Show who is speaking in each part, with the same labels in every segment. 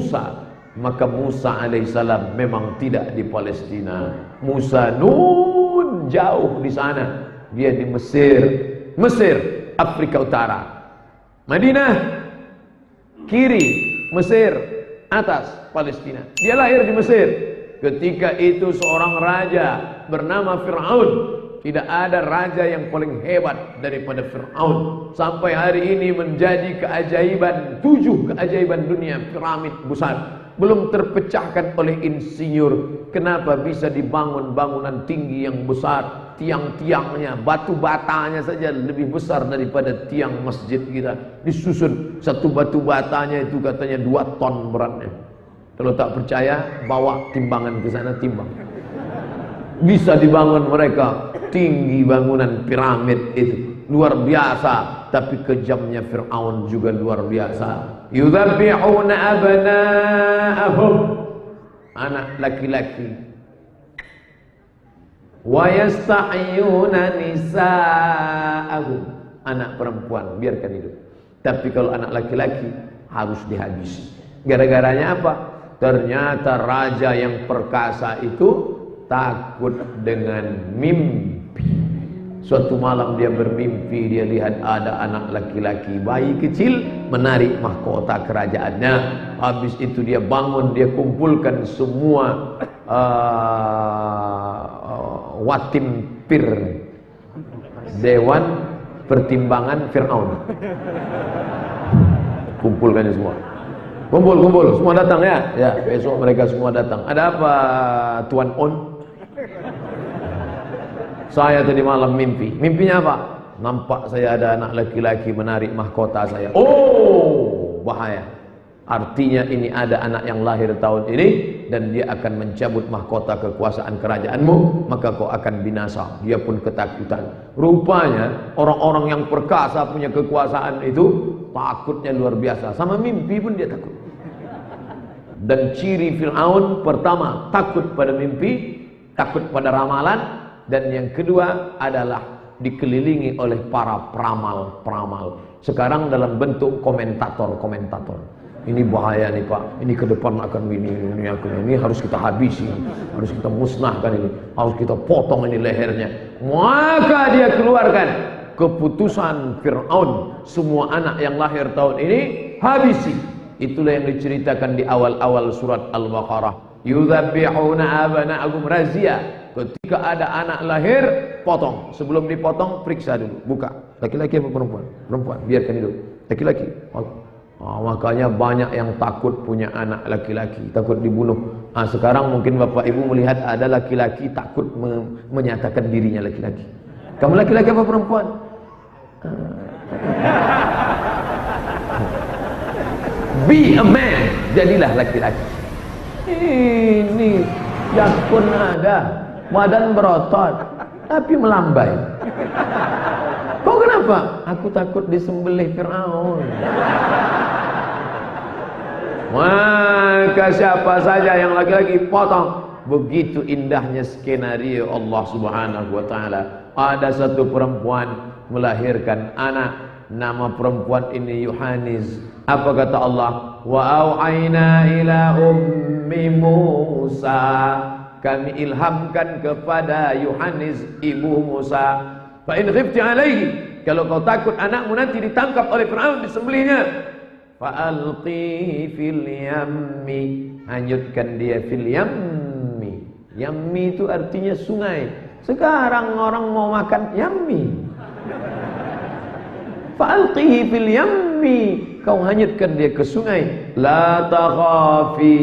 Speaker 1: Musa. Maka Musa alaihissalam memang tidak di Palestina. Musa nun jauh di sana. Dia di Mesir. Mesir, Afrika Utara. Madinah kiri, Mesir atas, Palestina. Dia lahir di Mesir. Ketika itu seorang raja bernama Fir'aun. Tidak ada raja yang paling hebat daripada Fir'aun. Sampai hari ini menjadi keajaiban, 7 keajaiban dunia, piramid besar. Belum terpecahkan oleh insinyur. Kenapa bisa dibangun bangunan tinggi yang besar? Tiang-tiangnya, batu batanya saja lebih besar daripada tiang masjid kita. Disusun satu batu batanya itu katanya 2 ton beratnya. Kalau tak percaya, bawa timbangan ke sana, timbang. Bisa dibangun mereka. Tinggi bangunan piramid itu. Luar biasa. Tapi kejamnya Fir'aun juga luar biasa. Yudhabbi'una abna'ahum, anak laki-laki. Wa yastahyuna nisa'ahum, anak perempuan, biarkan hidup. Tapi kalau anak laki-laki harus dihabisi. Gara-garanya apa? Ternyata raja yang perkasa itu takut dengan mimpi. Suatu malam dia bermimpi, dia lihat ada anak laki-laki, bayi kecil menarik mahkota kerajaannya. Habis itu dia bangun, dia kumpulkan semua watim pir, dewan pertimbangan Fir'aun. Kumpulkan semua. Kumpul, semua datang ya. Ya, besok mereka semua datang. Ada apa Tuan On? Saya tadi malam mimpi. Mimpinya apa? Nampak saya ada anak laki-laki menarik mahkota saya. Oh, bahaya. Artinya ini ada anak yang lahir tahun ini dan dia akan mencabut mahkota kekuasaan kerajaanmu, maka kau akan binasa. Dia pun ketakutan. Rupanya orang-orang yang perkasa punya kekuasaan itu takutnya luar biasa. Sama mimpi pun dia takut. Dan ciri Fir'aun pertama takut pada mimpi, takut pada ramalan. Dan yang kedua adalah dikelilingi oleh para peramal-peramal. Sekarang dalam bentuk komentator-komentator. Ini bahaya nih Pak, ini ke depan akan ini harus kita habisi, harus kita musnahkan ini, harus kita potong ini lehernya. Maka dia keluarkan keputusan Fir'aun, semua anak yang lahir tahun ini habisi. Itulah yang diceritakan di awal-awal surat Al-Baqarah. Yudhabbi'una abna'ahum, razia. Ketika ada anak lahir, potong. Sebelum dipotong, periksa dulu, buka. Laki-laki apa perempuan? Perempuan, biarkan hidup. Laki-laki. Makanya banyak yang takut punya anak laki-laki, takut dibunuh. Sekarang mungkin Bapak Ibu melihat ada laki-laki takut menyatakan dirinya laki-laki. Kamu laki-laki apa perempuan? Be a man, jadilah laki-laki. Ini jakun ada, badan berotot, tapi melambai. Kau kenapa? Aku takut disembelih Fir'aun. Maka siapa saja yang laki-laki potong. Begitu indahnya skenario Allah Subhanahu wa ta'ala. Ada satu perempuan melahirkan anak. Nama perempuan ini Yohanes. Apa kata Allah? Wa auhayna ila ummi Musa. Kami ilhamkan kepada Yohanes ibu Musa. Fa in khifti alaihi, kalau kau takut anakmu nanti ditangkap oleh Fir'aun, disembelihnya, fa alqi fil yammi, hanyutkan dia fil yammi. Yammi itu artinya sungai. Sekarang orang mau makan yammi. Fa alqihi fil yammi, kau hanyutkan dia ke sungai. La takhafi,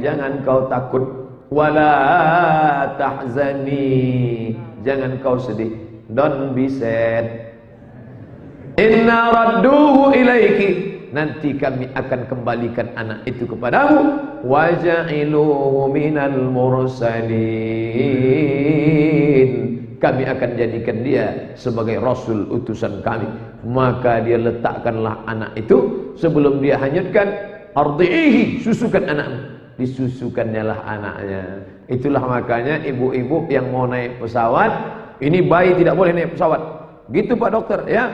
Speaker 1: jangan kau takut. Wala tahzani, jangan kau sedih. Don't be sad. Inna radduhu ilaiki, nanti kami akan kembalikan anak itu kepadamu. Waja'iluhu minal mursalin, kami akan jadikan dia sebagai rasul utusan kami. Maka dia letakkanlah anak itu. Sebelum dia hanyutkan, ardi'ihi, susukan anakmu. Disusukannya lah anaknya. Itulah makanya ibu-ibu yang mau naik pesawat, ini bayi tidak boleh naik pesawat. Gitu Pak Dokter ya.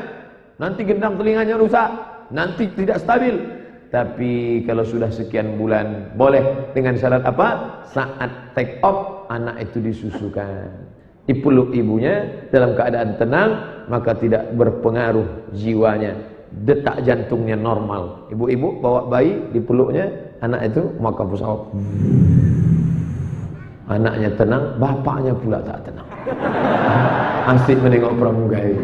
Speaker 1: Nanti gendang telinganya rusak, nanti tidak stabil. Tapi kalau sudah sekian bulan, boleh dengan syarat apa? Saat take off, anak itu disusukan, dipeluk ibunya dalam keadaan tenang, maka tidak berpengaruh jiwanya, detak jantungnya normal. Ibu-ibu bawa bayi, dipeluknya anak itu, maka pesawat, anaknya tenang, bapaknya pula tak tenang. Asik menengok pramugari.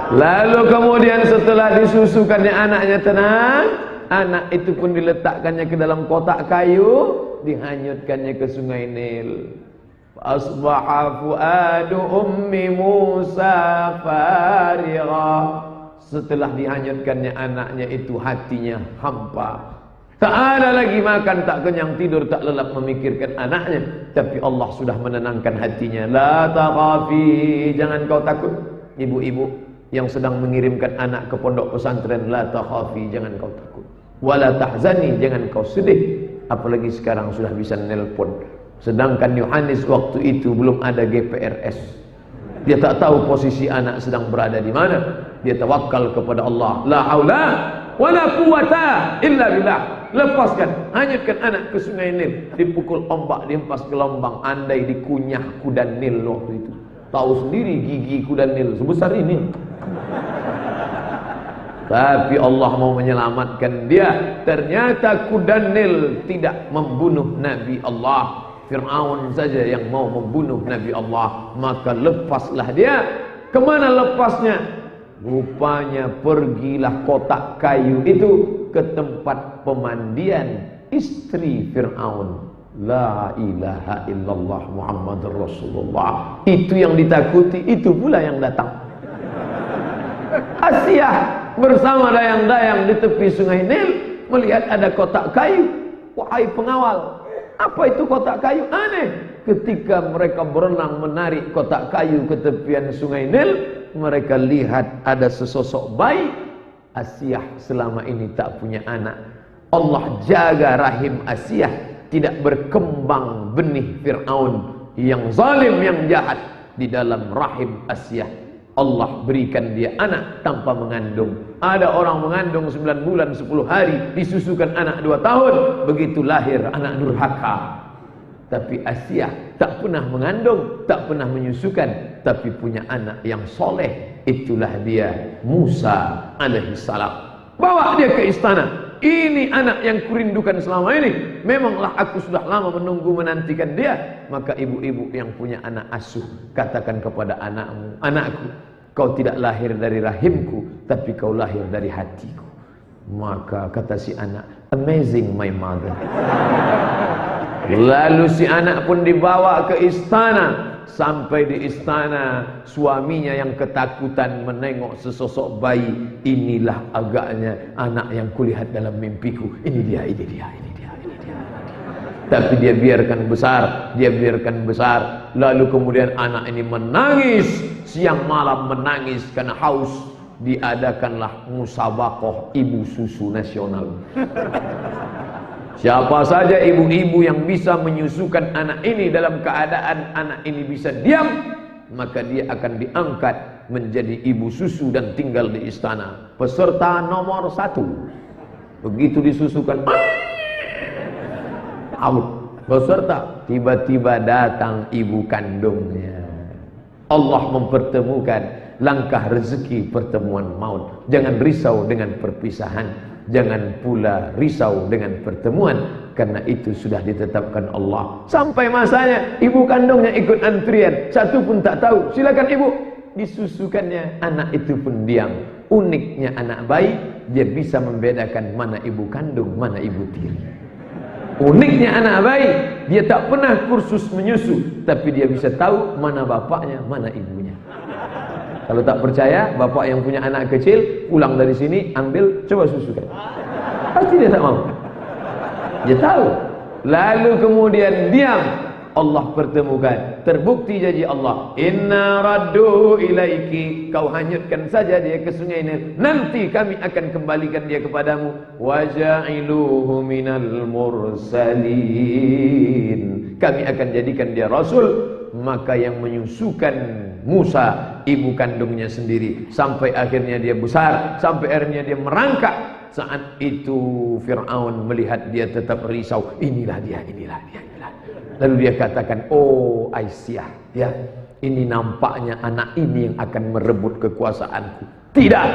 Speaker 1: Lalu kemudian setelah disusukannya anaknya tenang, anak itu pun diletakkannya ke dalam kotak kayu, dihanyutkannya ke sungai Nil. Asbaha fuadu ummi Musa farigha. Setelah dihanyutkannya anaknya itu, hatinya hampa. Tak ada lagi makan, tak kenyang, tidur, tak lelap memikirkan anaknya. Tapi Allah sudah menenangkan hatinya. La takhafi, jangan kau takut. Ibu-ibu yang sedang mengirimkan anak ke pondok pesantren, la takhafi, jangan kau takut. Wala tahzani, jangan kau sedih. Apalagi sekarang sudah bisa nelpon. Sedangkan Yohanes waktu itu belum ada GPRS. Dia tak tahu posisi anak sedang berada di mana. Dia tawakal kepada Allah. La haula wala quwata illa billah. Lepaskan, hanyutkan anak ke sungai Nil. Dipukul ombak, dihempas gelombang. Andai dikunyah kuda Nil waktu itu. Tahu sendiri gigi kuda Nil sebesar ini. Tapi Allah mau menyelamatkan dia. Ternyata kuda Nil tidak membunuh Nabi Allah. Fir'aun saja yang mau membunuh Nabi Allah. Maka lepaslah dia. Kemana lepasnya? Rupanya pergilah kotak kayu itu ke tempat pemandian istri Fir'aun. La ilaha illallah Muhammadur Rasulullah. Itu yang ditakuti, itu pula yang datang. Asiyah bersama dayang-dayang di tepi sungai Nil, melihat ada kotak kayu. Wahai pengawal, apa itu kotak kayu? Aneh. Ketika mereka berenang menarik kotak kayu ke tepian sungai Nil, mereka lihat ada sesosok bayi. Asiyah selama ini tak punya anak. Allah jaga rahim Asiyah, tidak berkembang benih Fir'aun yang zalim, yang jahat di dalam rahim Asiyah. Allah berikan dia anak tanpa mengandung. Ada orang mengandung 9 bulan 10 hari, disusukan anak 2 tahun, begitu lahir anak durhaka. Tapi Asiyah tak pernah mengandung, tak pernah menyusukan, tapi punya anak yang soleh. Itulah dia Musa alaihissalam. Bawa dia ke istana. Ini anak yang kurindukan selama ini. Memanglah aku sudah lama menunggu menantikan dia. Maka ibu-ibu yang punya anak asuh, katakan kepada anakmu, anakku, kau tidak lahir dari rahimku, tapi kau lahir dari hatiku. Maka kata si anak, amazing my mother. Lalu si anak pun dibawa ke istana. Sampai di istana, suaminya yang ketakutan menengok sesosok bayi. Inilah agaknya anak yang kulihat dalam mimpiku. Ini dia, ini dia, ini dia, ini dia. Tapi dia biarkan besar, dia biarkan besar. Lalu kemudian anak ini menangis, siang malam menangis karena haus. Diadakanlah musabaqah ibu susu nasional. Siapa saja ibu-ibu yang bisa menyusukan anak ini dalam keadaan anak ini bisa diam, maka dia akan diangkat menjadi ibu susu dan tinggal di istana. Peserta nomor 1. Begitu disusukan, out. Peserta, tiba-tiba datang ibu kandungnya. Allah mempertemukan, langkah rezeki pertemuan maut. Jangan risau dengan perpisahan. Jangan pula risau dengan pertemuan, karena itu sudah ditetapkan Allah. Sampai masanya ibu kandungnya ikut antrian, satu pun tak tahu. Silakan ibu. Disusukannya, anak itu pun diam. Uniknya anak bayi, dia bisa membedakan mana ibu kandung, mana ibu tiri. Uniknya anak bayi, dia tak pernah kursus menyusu, tapi dia bisa tahu mana bapaknya, mana ibunya. Kalau tak percaya, bapak yang punya anak kecil pulang dari sini, ambil, coba susukan. Pasti dia tak mau. Dia tahu. Lalu kemudian diam. Allah pertemukan. Terbukti janji Allah. Inna raddu ilaiki. Kau hanyutkan saja dia ke sungai Nil. Nanti kami akan kembalikan dia kepadamu. Waja'iluhu minal mursalin. Kami akan jadikan dia rasul. Maka yang menyusukan Musa, ibu kandungnya sendiri, sampai akhirnya dia besar, sampai akhirnya dia merangkak. Saat itu Fir'aun melihat dia tetap risau, inilah dia, inilah dia, inilah. Lalu dia katakan, oh Aisyah, ya, ini nampaknya anak ini yang akan merebut kekuasaanku. Tidak,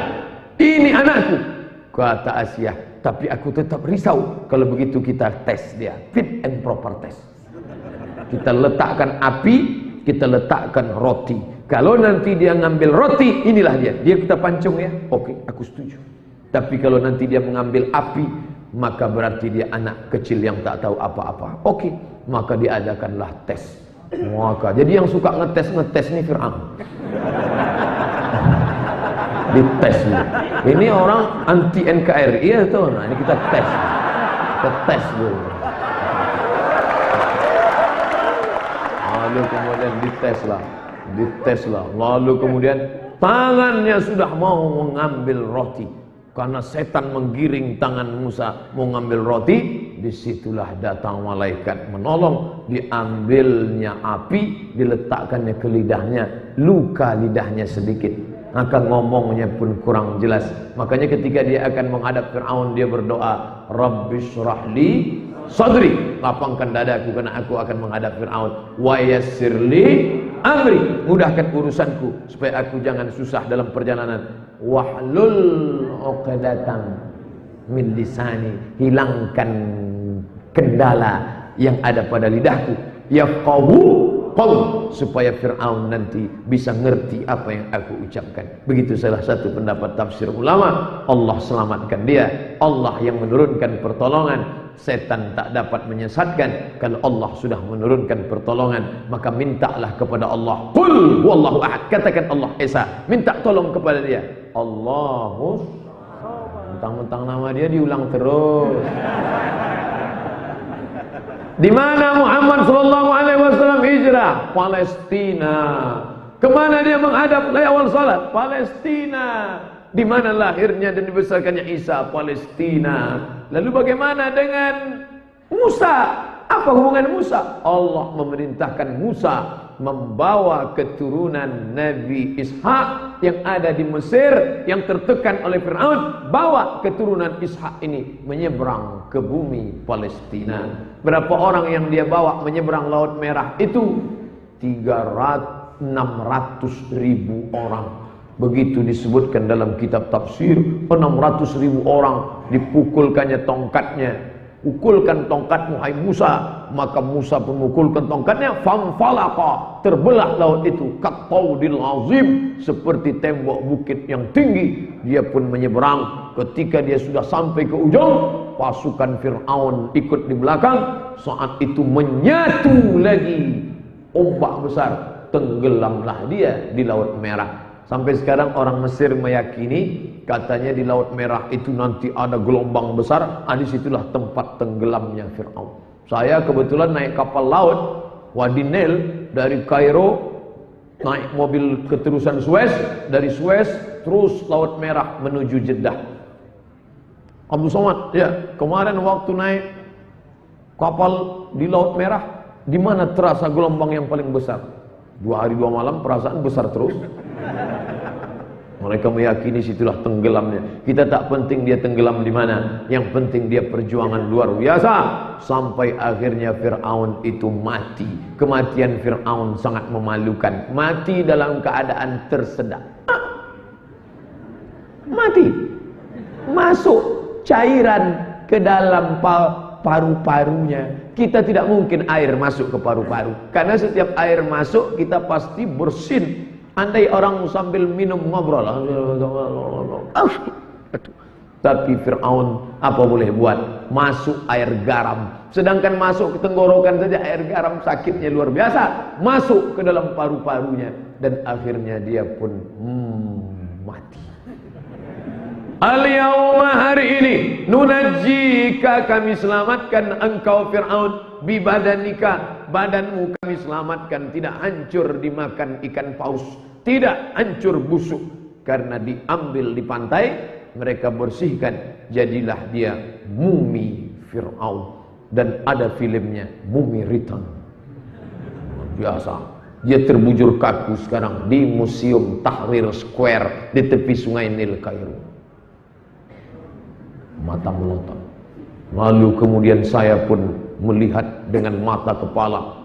Speaker 1: ini anakku, kata Aisyah. Tapi aku tetap risau. Kalau begitu kita tes dia, fit and proper test. Kita letakkan api, kita letakkan roti. Kalau nanti dia ngambil roti, inilah dia. Dia kita pancung ya. Oke, aku setuju. Tapi kalau nanti dia mengambil api, maka berarti dia anak kecil yang tak tahu apa-apa. Oke, maka diadakanlah tes. Maka jadi yang suka ngetes ini Fir'aun. Dites ini. Ini orang anti NKRI ya tuh. Nah, ini kita tes. Kita tes dulu. Lalu kemudian dites lah. Lalu kemudian tangannya sudah mau mengambil roti. Karena setan menggiring tangan Musa mau ngambil roti, disitulah datang malaikat menolong, diambilnya api, diletakkannya ke lidahnya, luka lidahnya sedikit, maka ngomongnya pun kurang jelas. Makanya ketika dia akan menghadap Fir'aun, dia berdoa, Rabbi syrahli sadri, lapangkan dadaku karena aku akan menghadap Fir'aun, wa yassirli amri, mudahkan urusanku supaya aku jangan susah dalam perjalanan, wahlul uqdatan min lisani, hilangkan kendala yang ada pada lidahku, yafqahu qaul, supaya Fir'aun nanti bisa ngerti apa yang aku ucapkan. Begitu salah satu pendapat tafsir ulama. Allah selamatkan dia, Allah yang menurunkan pertolongan. Setan tak dapat menyesatkan. Kalau Allah sudah menurunkan pertolongan, maka mintalah kepada Allah. Qul huwallahu ahad, katakan Allah Esa, minta tolong kepada dia. Allahu, mentang-mentang nama dia diulang terus. Di mana Muhammad sallallahu alaihi wasallam hijrah? Palestina. Kemana dia menghadap awal salat? Palestina. Di mana lahirnya dan dibesarkannya Isa? Palestina. Lalu bagaimana dengan Musa? Apa hubungan Musa? Allah memerintahkan Musa membawa keturunan Nabi Ishak yang ada di Mesir, yang tertekan oleh Fir'aun. Bawa keturunan Ishak ini menyeberang ke bumi Palestina. Berapa orang yang dia bawa menyeberang Laut Merah itu? 600.000 orang. Begitu disebutkan dalam kitab tafsir, 600.000 orang dipukulkannya tongkatnya. Pukulkan tongkatmu hai Musa, maka Musa pun memukulkan tongkatnya, famfalaqa, terbelah laut itu, kattaudil azim, seperti tembok bukit yang tinggi. Dia pun menyeberang. Ketika dia sudah sampai ke ujung, pasukan Fir'aun ikut di belakang. Saat itu menyatu lagi ombak besar, tenggelamlah dia di Laut Merah. Sampai sekarang orang Mesir meyakini, katanya di Laut Merah itu nanti ada gelombang besar. Disitulah tempat tenggelamnya Fir'aun. Saya kebetulan naik kapal laut Wadi Nil dari Kairo, naik mobil keterusan Suez, dari Suez terus Laut Merah menuju Jeddah. Abu Somad, ya, kemarin waktu naik kapal di Laut Merah, di mana terasa gelombang yang paling besar? 2 hari 2 malam perasaan besar terus. Mereka meyakini situlah tenggelamnya. Kita tak penting dia tenggelam di mana, yang penting dia perjuangan luar biasa sampai akhirnya Fir'aun itu mati. Kematian Fir'aun sangat memalukan. Mati dalam keadaan tersedak. Mati. Masuk cairan ke dalam paru-parunya. Kita tidak mungkin air masuk ke paru-paru, karena setiap air masuk kita pasti bersin. Andai orang sambil minum ngobrol, tapi Fir'aun apa boleh buat? Masuk air garam. Sedangkan masuk ke tenggorokan saja air garam sakitnya luar biasa. Masuk ke dalam paru-parunya dan akhirnya dia pun mati. Al-yawma, hari ini, nunajjika, kami selamatkan engkau Fir'aun, bibadanika, badanmu kami selamatkan, tidak hancur dimakan ikan paus, tidak hancur busuk, karena diambil di pantai, mereka bersihkan, jadilah dia mumi Fir'aun. Dan ada filmnya, Mumi Return. Biasa, Dia terbujur kaku sekarang di Museum Tahrir Square di tepi sungai Nil Kairo. Mata melotot. Lalu kemudian saya pun melihat dengan mata kepala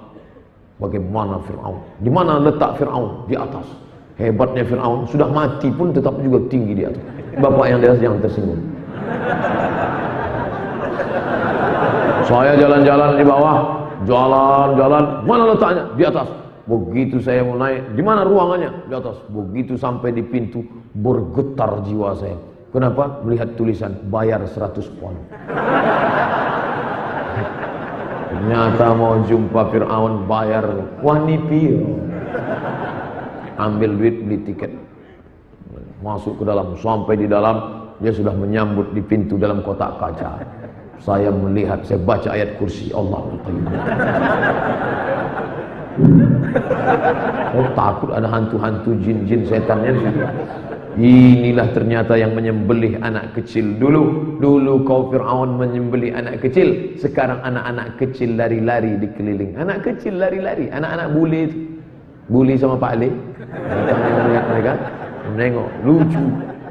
Speaker 1: bagaimana Fir'aun. Di mana letak Fir'aun? Di atas. Hebatnya Fir'aun, sudah mati pun tetap juga tinggi di atas. Bapak yang di atas jangan tersinggung. Saya jalan-jalan di bawah, jalan-jalan, mana letaknya? Di atas. Begitu saya mau naik, di mana ruangannya? Di atas. Begitu sampai di pintu, bergetar jiwa saya. Kenapa? Melihat tulisan bayar 100 pon. Ternyata mau jumpa Fir'aun bayar wanipio. Ambil duit beli tiket. Masuk ke dalam, sampai di dalam dia sudah menyambut di pintu dalam kotak kaca. Saya melihat, saya baca ayat kursi Allah. Oh, takut ada hantu-hantu jin-jin setannya di situ. Inilah ternyata yang menyembelih anak kecil dulu. Dulu kau Fir'aun menyembelih anak kecil. Sekarang anak-anak kecil lari-lari di keliling. Anak kecil lari-lari. Anak-anak bule itu. Bule sama Pak Ali. Mereka menengok, lucu.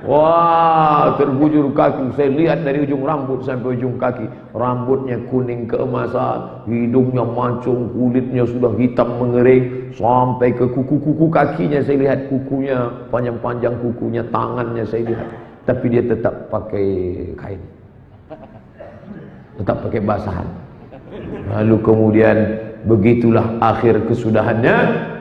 Speaker 1: Wah, terbujur kaki. Saya lihat dari ujung rambut sampai ujung kaki. Rambutnya kuning keemasan, hidungnya mancung, kulitnya sudah hitam mengering, sampai ke kuku-kuku kakinya. Saya lihat kukunya panjang-panjang, kukunya, tangannya saya lihat. Tapi dia tetap pakai kain, tetap pakai basahan. Lalu kemudian begitulah akhir kesudahannya,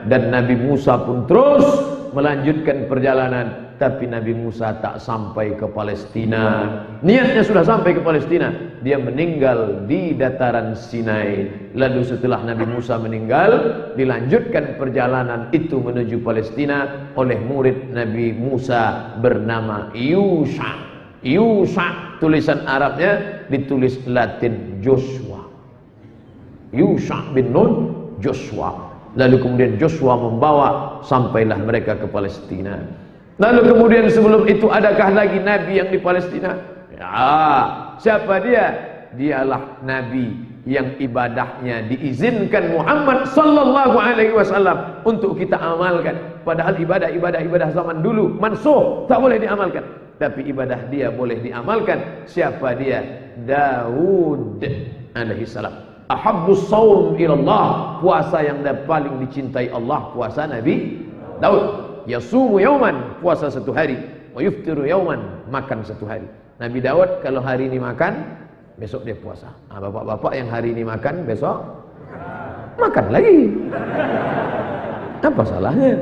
Speaker 1: dan Nabi Musa pun terus melanjutkan perjalanan. Tapi Nabi Musa tak sampai ke Palestina. Niatnya sudah sampai ke Palestina, dia meninggal di dataran Sinai. Lalu setelah Nabi Musa meninggal, dilanjutkan perjalanan itu menuju Palestina oleh murid Nabi Musa bernama Yusha. Yusha, tulisan Arabnya ditulis Latin Joshua. Yusha bin Nun, Joshua. Lalu kemudian Joshua membawa, sampailah mereka ke Palestina. Lalu kemudian sebelum itu adakah lagi Nabi yang di Palestina? Ya, siapa dia? Dialah Nabi yang ibadahnya diizinkan Muhammad sallallahu alaihi wasallam untuk kita amalkan. Padahal ibadah zaman dulu mansuh, tak boleh diamalkan. Tapi ibadah dia boleh diamalkan. Siapa dia? Daud alaihi salam. Ahabbus shaum ilallah, puasa yang paling dicintai Allah, puasa Nabi Daud. Yasumu yauman, puasa satu hari. Wa yuftiru yauman, makan satu hari. Nabi Daud kalau hari ini makan, besok dia puasa. Nah, bapak-bapak yang hari ini makan, besok makan lagi. Apa salahnya?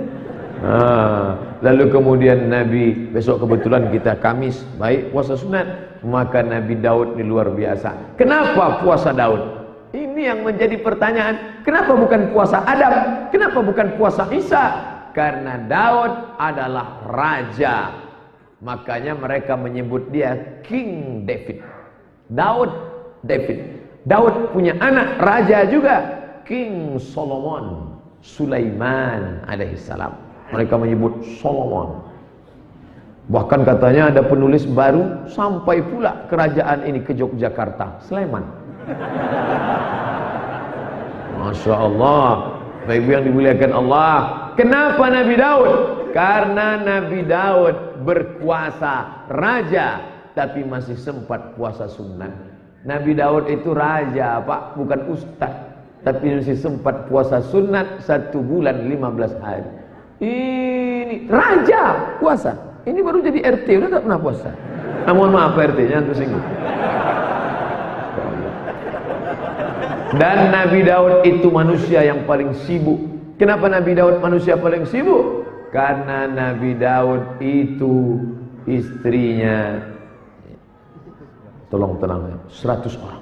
Speaker 1: Nah, lalu kemudian Nabi, besok kebetulan kita Kamis, baik puasa sunat, maka Nabi Daud ini luar biasa. Kenapa puasa Daud? Ini yang menjadi pertanyaan. Kenapa bukan puasa Adam? Kenapa bukan puasa Isa? Karena Daud adalah raja. Makanya mereka menyebut dia King David. Daud punya anak raja juga, King Solomon, Sulaiman alaihissalam. Mereka menyebut Solomon. Bahkan katanya ada penulis baru sampai pula kerajaan ini ke Yogyakarta, Sleman. Masya Allah. Baik yang dimuliakan Allah. Kenapa Nabi Daud? Karena Nabi Daud berkuasa raja, tapi masih sempat puasa sunnah. Nabi Daud itu raja, Pak, bukan ustaz, tapi masih sempat puasa sunat 1 bulan 15 hari. Ini raja puasa. Ini baru jadi RT, udah tak pernah puasa. Mohon maaf Pak RT, jangan tersinggung. Dan Nabi Daud itu manusia yang paling sibuk. Kenapa Nabi Daud manusia paling sibuk? Karena Nabi Daud itu istrinya, tolong tenang, 100 orang.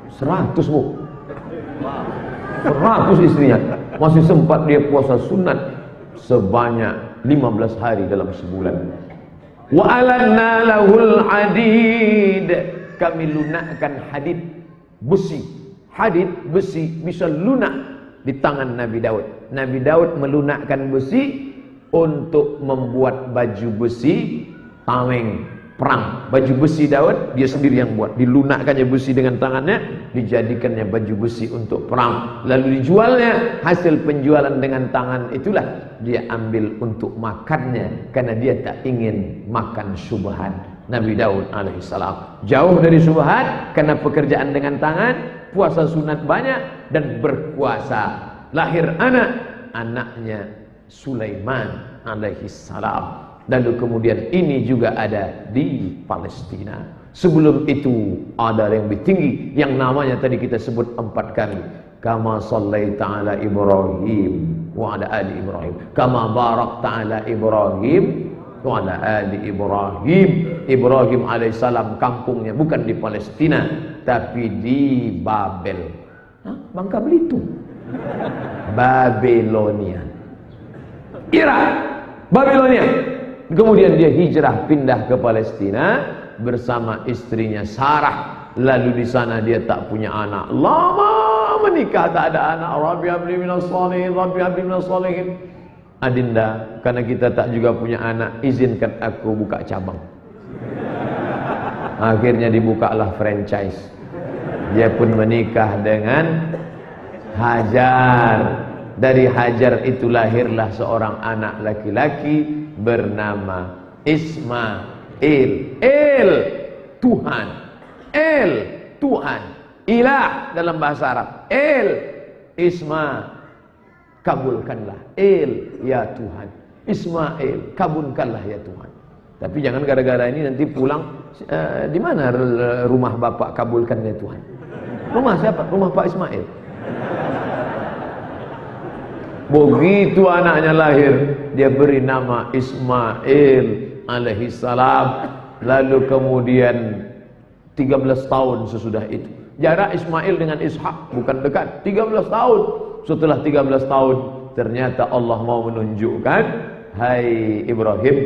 Speaker 1: 100 bu. 100 istrinya. Masih sempat dia puasa sunat sebanyak 15 hari dalam sebulan. Wa alanna lahul hadid. Kami lunakkan hadid, besi. Hadid, besi bisa lunak di tangan Nabi Daud. Nabi Daud melunakkan besi untuk membuat baju besi tameng. perang. Baju besi Daud dia sendiri yang buat, dilunakkannya besi dengan tangannya, dijadikannya baju besi untuk perang, lalu dijualnya. Hasil penjualan dengan tangan itulah dia ambil untuk makannya, karena dia tak ingin makan syubhat. Nabi Daud alaihissalam jauh dari syubhat karena pekerjaan dengan tangan, puasa sunat banyak dan berkuasa. Lahir anaknya Sulaiman alaihissalam. Lalu kemudian ini juga ada di Palestina. Sebelum itu ada yang lebih tinggi yang namanya tadi kita sebut 4 kali. Kama sallaita ala Ibrahim wa ala ali Ibrahim, kama barakta ala Ibrahim wa ala ali Ibrahim. Ibrahim alaihissalam kampungnya bukan di Palestina tapi di Babel. Bangka Belitung. Babilonia. Irak. Babilonia. Kemudian dia hijrah pindah ke Palestina bersama istrinya Sarah. Lalu di sana dia tak punya anak. Lama menikah tak ada anak. Rabbi habli minas shalihin, Rabbi habli minas shalihin. Adinda, karena kita tak juga punya anak, izinkan aku buka cabang. Akhirnya dibukalah franchise. Dia pun menikah dengan Hajar. Dari Hajar itu lahirlah seorang anak laki-laki bernama Ismail. Tuhan. Tuhan. Ilah dalam bahasa Arab. Isma, kabulkanlah. Ya Tuhan. Ismail, kabulkanlah ya Tuhan. Tapi jangan gara-gara ini nanti pulang, di mana rumah bapak kabulkan ya Tuhan? Rumah siapa? Rumah Pak Ismail. Begitu anaknya lahir, dia beri nama Ismail alaihissalam. Lalu kemudian 13 tahun sesudah itu, jarak Ismail dengan Ishak bukan dekat, 13 tahun. Setelah 13 tahun ternyata Allah mau menunjukkan, hai Ibrahim,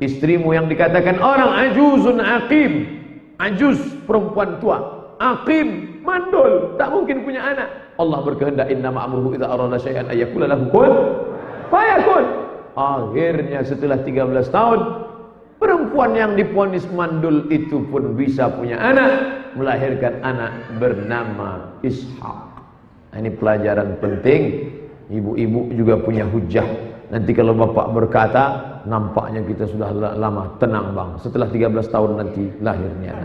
Speaker 1: istrimu yang dikatakan orang ajuzun aqim, ajuz perempuan tua, aqim mandul, tak mungkin punya anak. Allah berkehendak, innama amruhu idza arada syai'an ayyakula lahu kun fayakun. Akhirnya setelah 13 tahun perempuan yang divonis mandul itu pun bisa punya anak, melahirkan anak bernama Ishak. Ini pelajaran penting. Ibu-ibu juga punya hujah. Nanti kalau bapak berkata, nampaknya kita sudah lama, tenang bang, setelah 13 tahun nanti lahirnya.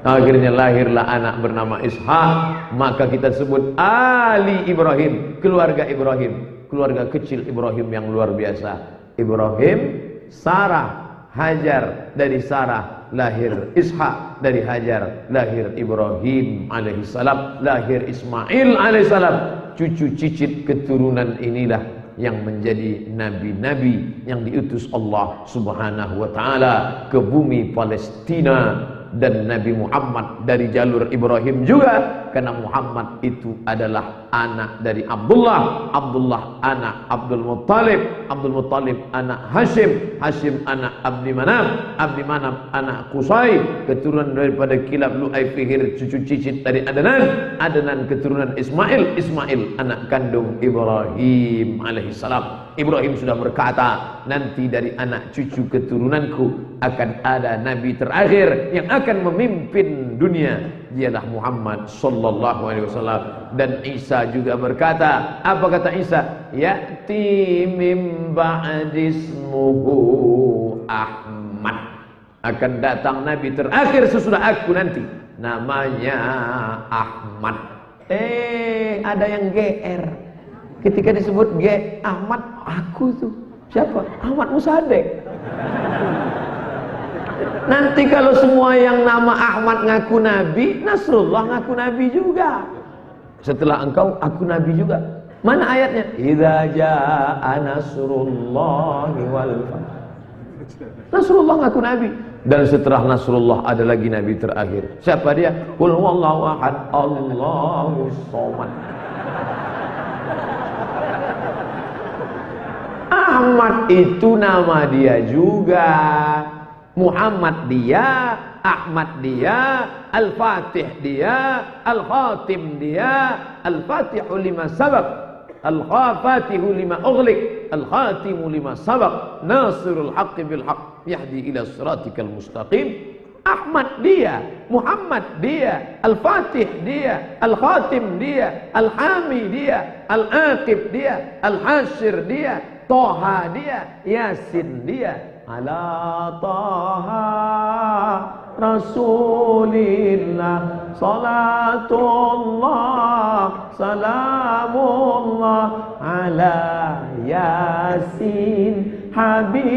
Speaker 1: Akhirnya lahirlah anak bernama Ishak. Maka kita sebut Ali Ibrahim, keluarga Ibrahim, keluarga kecil Ibrahim yang luar biasa. Ibrahim, Sarah, Hajar, dari Sarah lahir Ishak, dari Hajar lahir Ibrahim alaihissalam, lahir Ismail alaihissalam. Cucu cicit keturunan inilah yang menjadi nabi-nabi yang diutus Allah subhanahu wa ta'ala ke bumi Palestina. Dan Nabi Muhammad dari jalur Ibrahim juga, karena Muhammad itu adalah anak dari Abdullah, Abdullah anak Abdul Muttalib, Abdul Muttalib anak Hashim, Hashim anak Abdi Manaf, Abdi Manaf anak Qusay, keturunan daripada Kilab, Lu'ay, Fihir, cucu cicit dari Adnan, Adnan keturunan Ismail, Ismail anak kandung Ibrahim alaihissalam. Ibrahim sudah berkata, nanti dari anak cucu keturunanku akan ada nabi terakhir yang akan memimpin dunia, dialah Muhammad sallallahu alaihi wasallam. Dan Isa juga berkata, apa kata Isa? Ya'ti mim ba'dismuhu Ahmad. Akan datang nabi terakhir sesudah aku nanti, namanya Ahmad. Ada yang GR ketika disebut Ahmad. Aku tuh siapa? Ahmad Musaddiq. Nanti kalau semua yang nama Ahmad ngaku nabi, Nasrullah ngaku nabi juga. Setelah engkau, aku nabi juga. Mana ayatnya? Idza jaa nasrullahi wal fath. Nasrullah ngaku nabi. Dan setelah Nasrullah ada lagi nabi terakhir. Siapa dia? Qul huwallahu ahad, Allahus samad. Ahmad itu nama dia juga, Muhammad dia, Ahmad dia, Al-Fatih dia, Al-Khatim dia, Al-Fatihu lima sabab, Al-Fatihu lima ughliq. al-khatimu lima sabaq, nasirul haqqi bil haqq, yahdi ila siratikal mustaqim. Ahmad dia, Muhammad dia, Al-Fatih dia, Al-Khatim dia, Al-Hami dia, Al-Aqib dia, Al-Hashir dia, Toha dia, Yasin dia. Ala Toha Rasulillah salatullah salamullah ala Yasin Habibillah.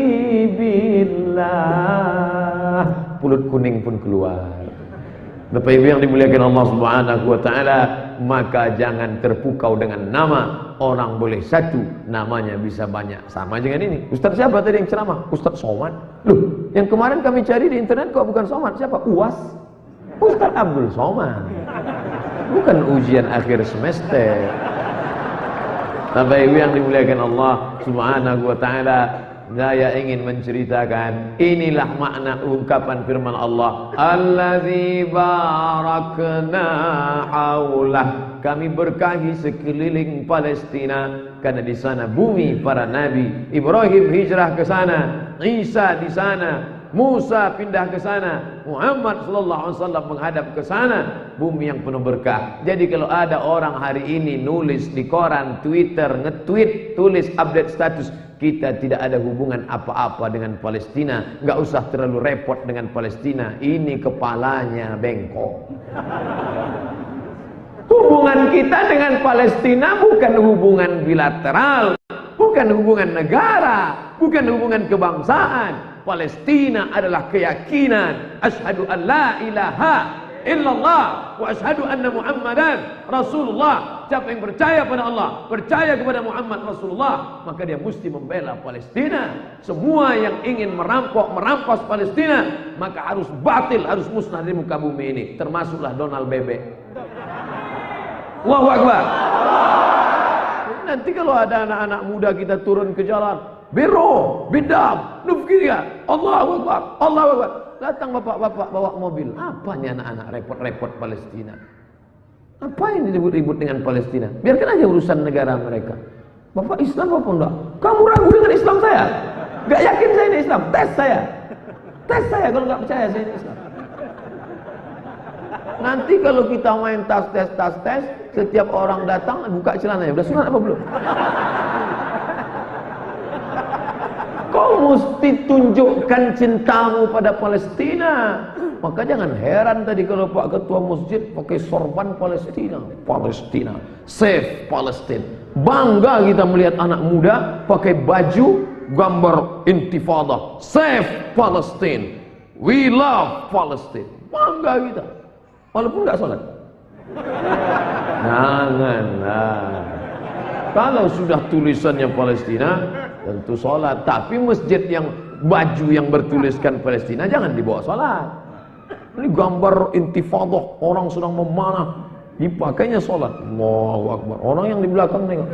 Speaker 1: Pulut kuning pun keluar. Bapak Ibu yang dimuliakan Allah Subhanahu wa taala, maka jangan terpukau dengan nama. Orang boleh satu, namanya bisa banyak. Sama dengan ini. Ustaz siapa tadi yang ceramah? Ustaz Somad. Loh, yang kemarin kami cari di internet kok bukan Somad. Siapa? UAS. Ustaz Abdul Somad. Bukan ujian akhir semester. Bapak Ibu yang dimuliakan Allah Subhanahu wa taala, saya ingin menceritakan inilah makna ungkapan firman Allah, Allazi barakna haulah. Kami berkahi sekeliling Palestina karena di sana bumi para nabi. Ibrahim hijrah ke sana, Isa di sana, Musa pindah ke sana, Muhammad sallallahu alaihi wasallam menghadap ke sana, bumi yang penuh berkah. Jadi kalau ada orang hari ini nulis di koran, Twitter, nge-tweet, tulis update status, kita tidak ada hubungan apa-apa dengan Palestina, nggak usah terlalu repot dengan Palestina, ini kepalanya bengkok. Hubungan kita dengan Palestina bukan hubungan bilateral, bukan hubungan negara, bukan hubungan kebangsaan. Palestina adalah keyakinan, asyhadu an la ilaha illallah wa asyhadu anna Muhammadan Rasulullah. Siapa yang percaya pada Allah, percaya kepada Muhammad Rasulullah, maka dia mesti membela Palestina. Semua yang ingin merampas Palestina, maka harus batil, harus musnah di muka bumi ini, termasuklah Donald Bebek. Allahu Akbar. Nanti kalau ada anak-anak muda kita turun ke jalan, biro, bidam, nufkiyah, Allahu Akbar, Allahu Akbar. Datang bapak-bapak bawa mobil. Apanya anak-anak repot-repot Palestina? Apa yang ribut-ribut dengan Palestina? Biarkan aja urusan negara mereka. Bapak Islam apa enggak? Kamu ragu dengan Islam saya? Gak yakin saya ini Islam? Tes saya. Tes saya kalau gak percaya saya ini Islam. Nanti kalau kita main tas tes, setiap orang datang buka celananya. Udah sunat apa belum? Kau mesti tunjukkan cintamu pada Palestina. Maka jangan heran tadi kalau Pak Ketua Masjid pakai sorban Palestina. Palestina, save Palestine. Bangga kita melihat anak muda pakai baju gambar intifadah, save Palestine, we love Palestine. Bangga kita, walaupun nggak sholat. Janganlah. Kalau sudah tulisannya Palestina, tentu sholat. Tapi masjid yang baju yang bertuliskan Palestina jangan dibawa sholat. Ini gambar intifadah, orang sedang memanah, dipakainya sholat. Allahu Akbar. Orang yang di belakang nengok.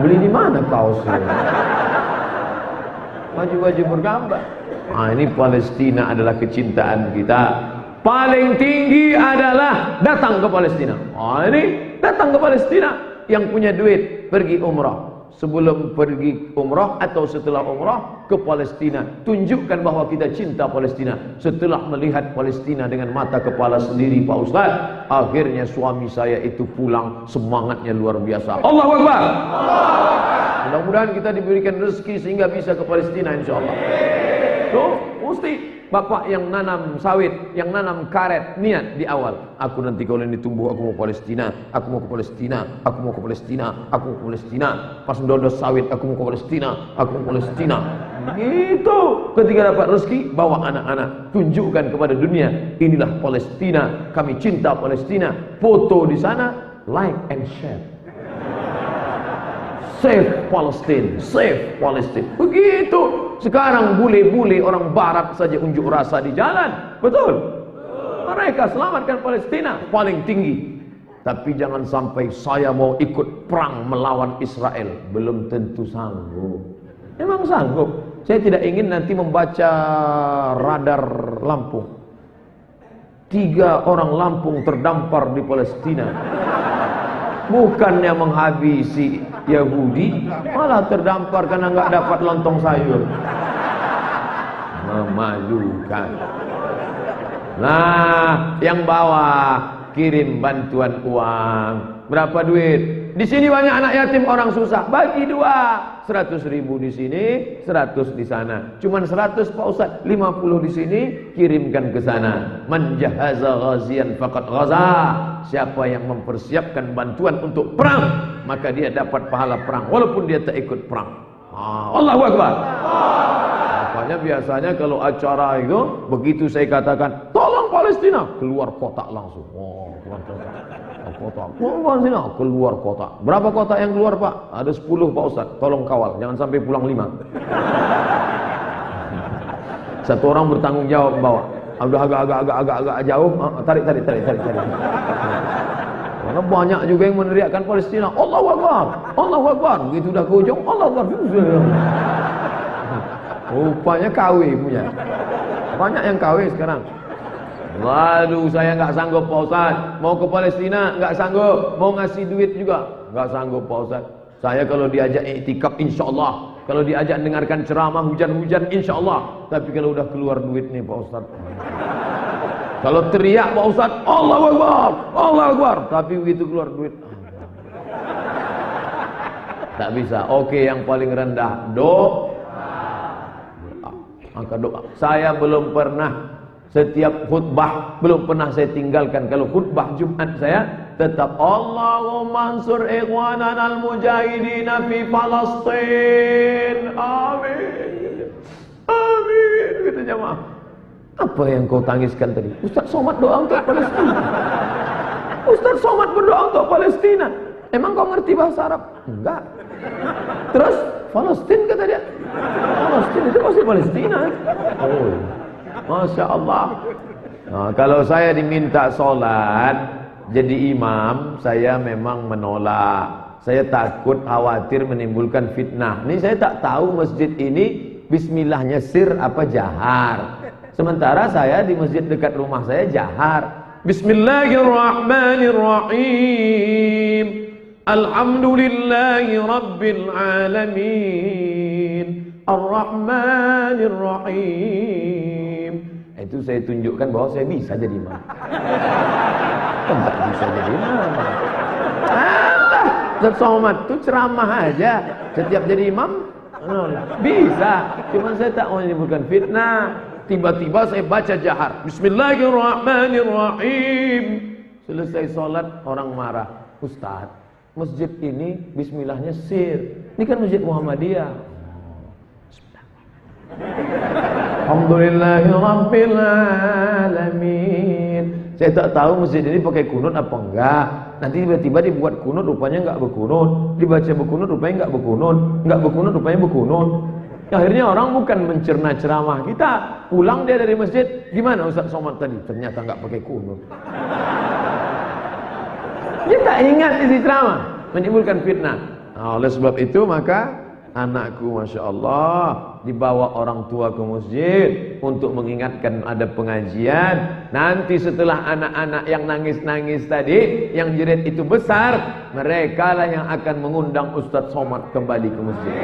Speaker 1: Beli di mana kaosnya? Baju-baju bergambar. Nah, ini Palestina adalah kecintaan kita. Paling tinggi adalah datang ke Palestina. Nah, ini datang ke Palestina. Yang punya duit pergi umrah. Sebelum pergi umrah atau setelah umrah ke Palestina, tunjukkan bahwa kita cinta Palestina. Setelah melihat Palestina dengan mata kepala sendiri, Pak Ustaz, akhirnya suami saya itu pulang, semangatnya luar biasa. Allahu Akbar. Mudah-mudahan kita diberikan rezeki sehingga bisa ke Palestina insyaallah. Tuh, mesti bapak yang nanam sawit, yang nanam karet, niat di awal. Aku nanti kalau ini tumbuh, aku mau Palestina, aku mau ke Palestina, aku mau ke Palestina, aku mau ke Palestina. Pas mendodos sawit, aku mau ke Palestina, aku mau ke Palestina. Gitu. Ketika dapat rezeki, bawa anak-anak, tunjukkan kepada dunia, inilah Palestina, kami cinta Palestina. Foto di sana, like and share. Save Palestine, save Palestine. Begitu. Sekarang bule-bule orang barat saja unjuk rasa di jalan. Betul? Mereka selamatkan Palestina paling tinggi. Tapi jangan sampai saya mau ikut perang melawan Israel. Belum tentu sanggup. Memang sanggup. Saya tidak ingin nanti membaca radar Lampung. 3 orang Lampung terdampar di Palestina. Bukannya menghabisi Yahudi, malah terdampar karena nggak dapat lontong sayur. Memalukan. Nah, yang bawah kirim bantuan uang. Berapa duit? Di sini banyak anak yatim, orang susah. Bagi 2. 100.000 di sini, 100 di sana. Cuman 100 Pak Ustaz, 50 di sini, kirimkan ke sana. Man jahaza ghazian faqad ghaza. Siapa yang mempersiapkan bantuan untuk perang, maka dia dapat pahala perang walaupun dia tak ikut perang. Allahu Akbar. Makanya biasanya kalau acara itu, begitu saya katakan tolong Palestina, keluar kotak langsung. Keluar kotak. Palestina keluar kotak. Berapa kotak yang keluar Pak? Ada 10 Pak Ustaz. Tolong kawal, jangan sampai pulang 5. Satu orang bertanggung jawab bawa. Udah agak jauh, tarik. Karena banyak juga yang meneriakkan Palestina. Allahu Akbar, Allahu Akbar. Begitu udah ke ujung, Allahu Akbar. Rupanya KW punya. Banyak yang KW sekarang. Lalu saya nggak sanggup Pak Ustaz. Mau ke Palestina nggak sanggup. Mau ngasih duit juga nggak sanggup Pak Ustaz. Saya kalau diajak iktikaf insya Allah. Kalau diajak dengarkan ceramah hujan-hujan insya Allah. Tapi kalau udah keluar duit nih Pak Ustaz. Kalau teriak Pak Ustaz, Allahu Akbar, Allahu Akbar. Tapi begitu keluar duit, tak bisa. Oke, yang paling rendah doa. Angka doa. Saya belum pernah, setiap khutbah belum pernah saya tinggalkan. Kalau khutbah Jumat saya tetap Allahumma ansur ikhwanan al-mujahidina fi Palestin. Amin. Amin. Gitu jemaah. Apa yang kau tangiskan tadi? Ustaz Somad doa untuk Palestina. Ustaz Somad berdoa untuk Palestina. Emang kau ngerti bahasa Arab? Enggak. Terus Palestin kata dia. Palestin itu pasti Palestina. Oh, Masya Allah. Nah, kalau saya diminta sholat jadi imam, saya memang menolak. Saya takut khawatir menimbulkan fitnah. Ini saya tak tahu masjid ini bismillahnya sir apa jahar. Sementara saya di masjid dekat rumah saya jahar. Bismillahirrahmanirrahim. Alhamdulillahi Rabbil Alamin. Ar-Rahmanir-Rahim. Itu saya tunjukkan bahwa saya bisa jadi imam. Tidak bisa jadi imam. Ustaz Somad itu ceramah aja. Setiap jadi imam bisa. Cuma saya tak mau menimbulkan fitnah. Tiba-tiba saya baca jahar. Bismillahirrahmanirrahim. Selesai sholat orang marah. Ustaz, masjid ini bismillahnya sir. Ini kan masjid Muhammadiyah. Alhamdulillahirabbil alamin. Saya tak tahu masjid ini pakai kunut apa enggak. Nanti tiba-tiba dibuat kunut rupanya enggak berkunut. Dibaca berkunut rupanya enggak berkunut. Enggak berkunut rupanya berkunut. Akhirnya orang bukan mencerna ceramah kita. Pulang dia dari masjid, gimana Ustaz Somad tadi? Ternyata enggak pakai kunut. Dia tak ingat isi ceramah, menimbulkan fitnah. Nah, oleh sebab itu maka anakku Masya Allah dibawa orang tua ke masjid untuk mengingatkan ada pengajian. Nanti setelah anak-anak yang nangis-nangis tadi, yang jerit itu besar, mereka lah yang akan mengundang Ustaz Somad kembali ke masjid.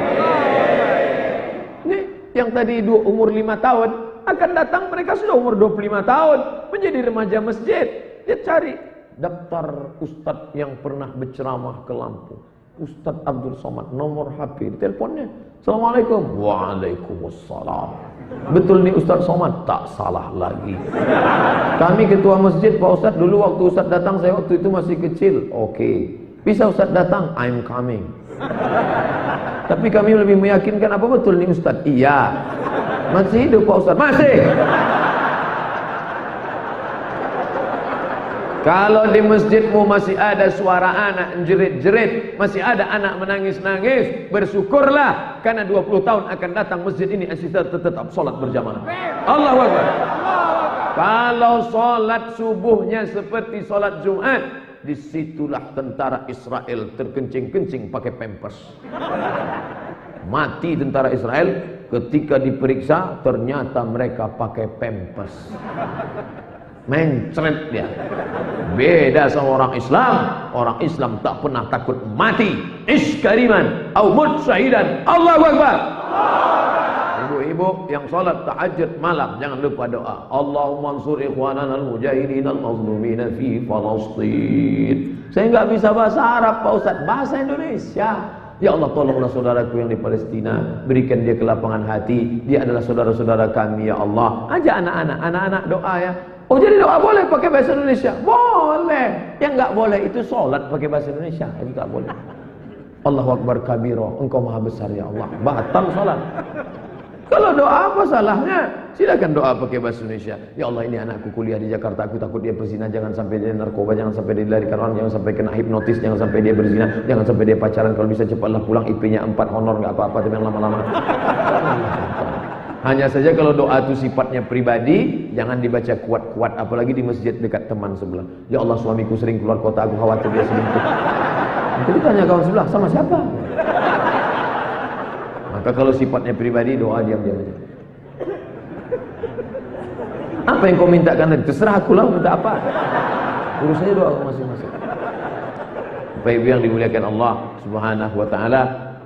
Speaker 1: Nih, yang tadi umur 5 tahun akan datang, mereka sudah umur 25 tahun menjadi remaja masjid. Dia cari daftar ustadz yang pernah berceramah ke Lampung. Ustadz Abdul Somad, nomor HP, teleponnya. Assalamualaikum. Waalaikumsalam. Betul nih Ustadz Somad? Tak salah lagi. Kami ketua masjid Pak Ustadz, dulu waktu Ustadz datang, saya waktu itu masih kecil. Oke. Bisa Ustadz datang? I'm coming. Tapi kami lebih meyakinkan, apa betul nih Ustadz? Iya. Masih hidup Pak Ustadz? Masih. Kalau di masjidmu masih ada suara anak jerit-jerit, masih ada anak menangis-nangis, bersyukurlah, karena 20 tahun akan datang masjid ini tetap sholat berjamaah. Allahu Akbar. Kalau sholat subuhnya seperti sholat Jumat, disitulah tentara Israel terkencing-kencing pakai pampers. Mati tentara Israel ketika diperiksa, ternyata mereka pakai pampers. mencret dia. Beda sama orang Islam. Orang Islam tak pernah takut mati. Iskariman au mut syahidan. Allahu Akbar. Ibu-ibu yang salat tahajud malam, jangan lupa doa. Allahumma ansur ikhwanana al-mujahidin al-mazlumina fi Palestin. Saya nggak bisa bahasa Arab, Pak Ustaz, bahasa Indonesia. Ya Allah, tolonglah saudaraku yang di Palestina, berikan dia kelapangan hati. Dia adalah saudara-saudara kami, ya Allah. Ajak anak-anak doa ya. Oh, jadi doa boleh pakai bahasa Indonesia? Boleh. Yang nggak boleh itu salat pakai bahasa Indonesia, itu nggak boleh. Allahu Akbar kabiro, Engkau maha besar ya Allah. Batal salat. Kalau doa apa salahnya? Silakan doa pakai bahasa Indonesia. Ya Allah, ini anakku kuliah di Jakarta, aku takut dia berzina, jangan sampai dia narkoba, jangan sampai dia dilarikan orang, jangan sampai kena hipnotis, jangan sampai dia berzina, jangan sampai dia pacaran, kalau bisa cepatlah pulang, IP-nya 4 honor nggak apa-apa, tapi yang lama-lama. Hanya saja kalau doa itu sifatnya pribadi, jangan dibaca kuat-kuat, apalagi di masjid dekat teman sebelah. Ya Allah, suamiku sering keluar kota, aku khawatir dia selingkuh. Jadi tanya kawan sebelah, sama siapa? Maka kalau sifatnya pribadi, doa diam-diam aja. Apa yang kau mintakan tadi? Terserah aku lah, minta apa? Urusannya doa masing-masing. Bapak Ibu yang dimuliakan Allah Subhanahu wa taala,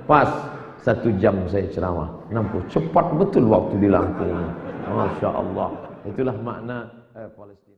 Speaker 1: pas 1 jam saya ceramah. Nampak cepat betul waktu di Lampung. Masya Allah. Itulah makna Palestina.